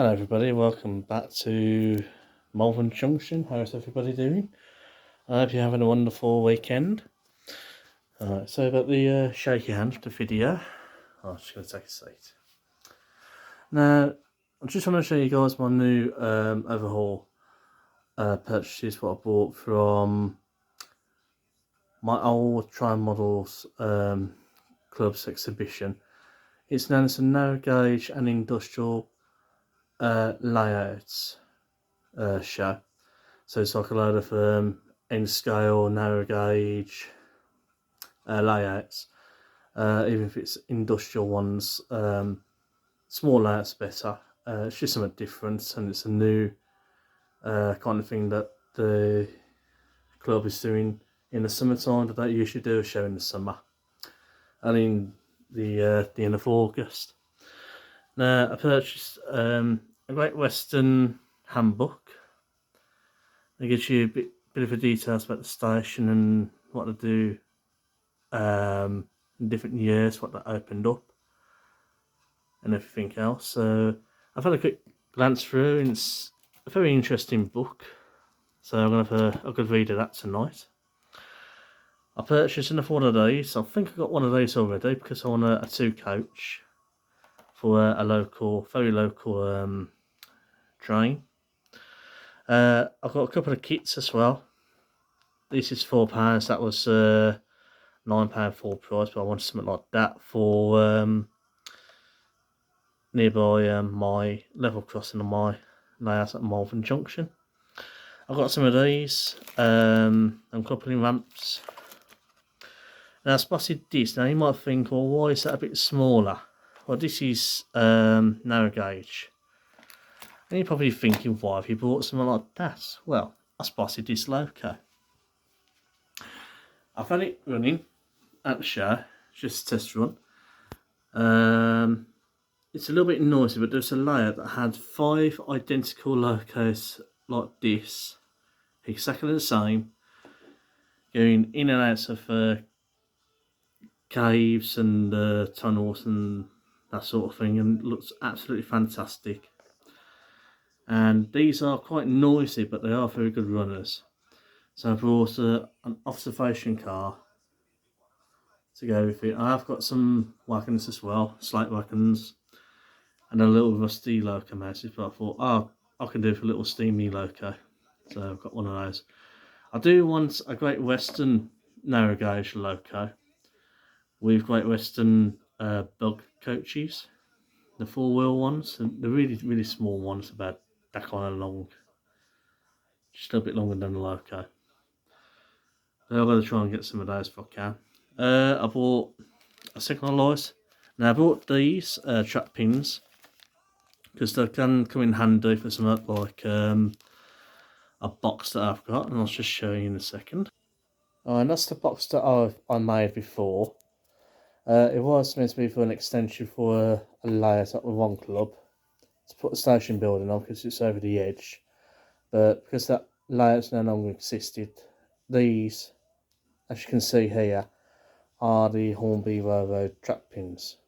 Hello everybody, welcome back to Malvern Junction. How's everybody doing? I hope you're having a wonderful weekend. So about the shaky hand, the video. I'm just going to take a seat. Now, I just want to show you guys my new overhaul purchases, what I bought from my old Tri Models Clubs exhibition. It's known as a narrow gauge and industrial layouts show. So it's like a load of N scale, narrow gauge layouts. Even if it's industrial ones, small layouts better. It's just something different, and it's a new kind of thing that the club is doing in the summertime that they usually do a show in the summer and in the end of August. Now I purchased a Great Western handbook. It gives you a bit of a details about the station and what they do in different years, what they opened up and everything else. So I've had a quick glance through, and it's a very interesting book. So I'm going to have a good read of that tonight. I purchased another one of these. I think I got one of these already because I want a 2-coach for a local, very local train. I've got a couple of kits as well. This is £4. That was £9 full price, but I wanted something like that for nearby my level crossing on my layout at Malvern Junction. I've got some of these and coupling ramps. Now I spotted this. Now you might think, well, why is that a bit smaller? Well, this is narrow gauge. And you're probably thinking, why have you bought something like that? Well, I spotted this loco. I've had it running at the show, just a test run. It's a little bit noisy, but there's a layout that had 5 identical locos like this, exactly the same, going in and out of caves and tunnels and that sort of thing, and it looks absolutely fantastic. And these are quite noisy, but they are very good runners. So I brought an observation car to go with it. I have got some wagons as well, slate wagons, and a little rusty locomotive, but I thought, oh, I can do for a little steamy loco. So I've got one of those. I do want a Great Western narrow gauge loco with Great Western bug coaches, the 4-wheel ones, and the really small ones, about that kind of long, just a little bit longer than the loco. So I've got to try and get some of those if I can. I bought a signal light. Now I bought these track pins because they can come in handy for something like a box that I've got, and I'll just show you in a second. Oh, and that's the box that I made before. It was meant to be for an extension for a layout at the one club to put the station building on because it's over the edge. But because that layout no longer existed, these, as you can see here, are the Hornby Railroad track pins.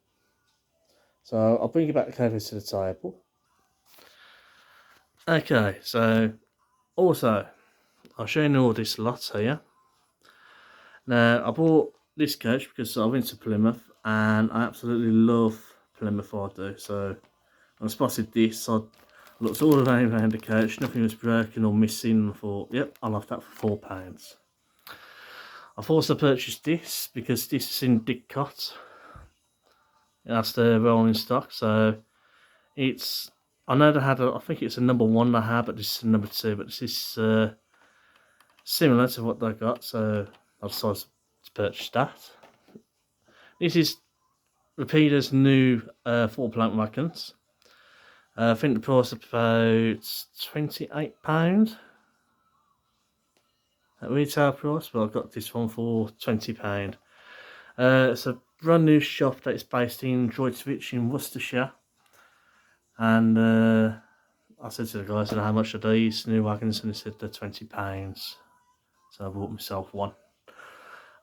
So I'll bring you back over to the table. Okay, so also I'll show you all this lot here. Now I bought this coach because I went to Plymouth and I absolutely love Plymouth, I do. So I spotted this, I looked all around the coach, nothing was broken or missing. I thought, yep, I'll have that for £4. I've also purchased this because this is in Didcot. That's the rolling stock, so it's, I know they had I think it's a number 1 they had, but this is a number 2, but this is similar to what they got, so I decided to purchase that. This is Rapida's new 4-plank wagons. I think the price is about £28 at retail price, but I got this one for £20. It's a brand new shop that is based in Droitwich in Worcestershire, and I said to the guys, how much are these new wagons, and they said they're £20. So I bought myself one.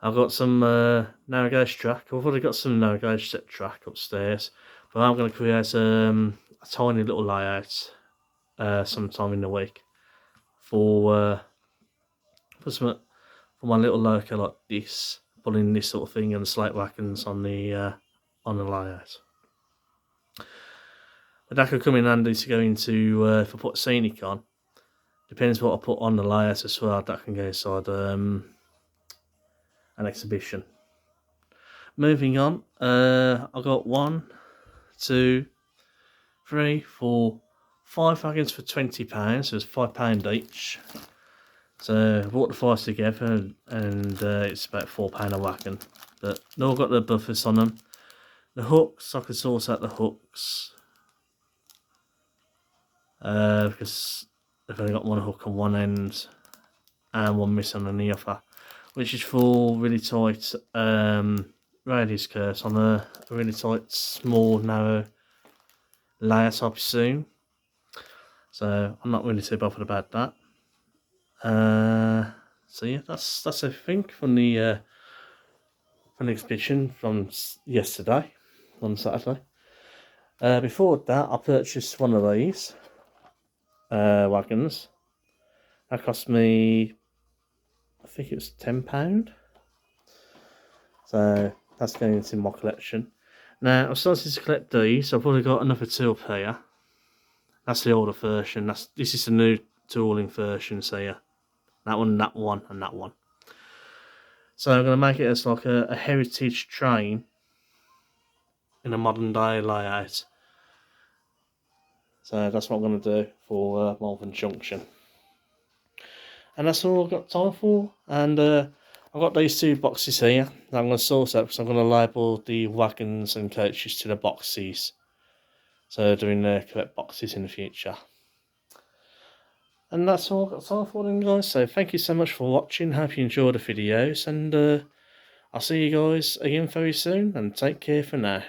I've got some narrow gauge track. I've already got some narrow gauge set track upstairs, but I'm going to create a tiny little layout sometime in the week for some, for my little loco like this, putting this sort of thing and slate wagons on the layout. But that could come in handy to go into if I put scenic on. Depends what I put on the layout as well. That can go inside an exhibition. Moving on, I got 1, 2, 3, 4, 5 wagons for £20. So it's £5 each. So I bought the 5 together, and it's about £4 a wagon. But they've all got the buffers on them. The hooks, I can source out the hooks. Because I've only got one hook on one end and one missing on the other, which is for really tight radius curves on a really tight, small, narrow layout, I presume. So I'm not really too bothered about that. So yeah, that's everything from the exhibition from yesterday on Saturday. Before that, I purchased one of these wagons. That cost me, I think it was £10. So that's going into my collection. Now I've started to collect these. I've probably got another 2 up here. That's the older version. This is the new tooling version. So yeah, that one, and that one, and that one. So I'm going to make it as like a heritage train in a modern day layout. So that's what I'm going to do for Malvern Junction. And that's all I've got time for. And I've got these 2 boxes here that I'm going to source out, because I'm going to label the wagons and coaches to the boxes. So doing the correct boxes in the future. And that's all I've got time for then, guys. So thank you so much for watching. Hope you enjoyed the videos. And I'll see you guys again very soon. And take care for now.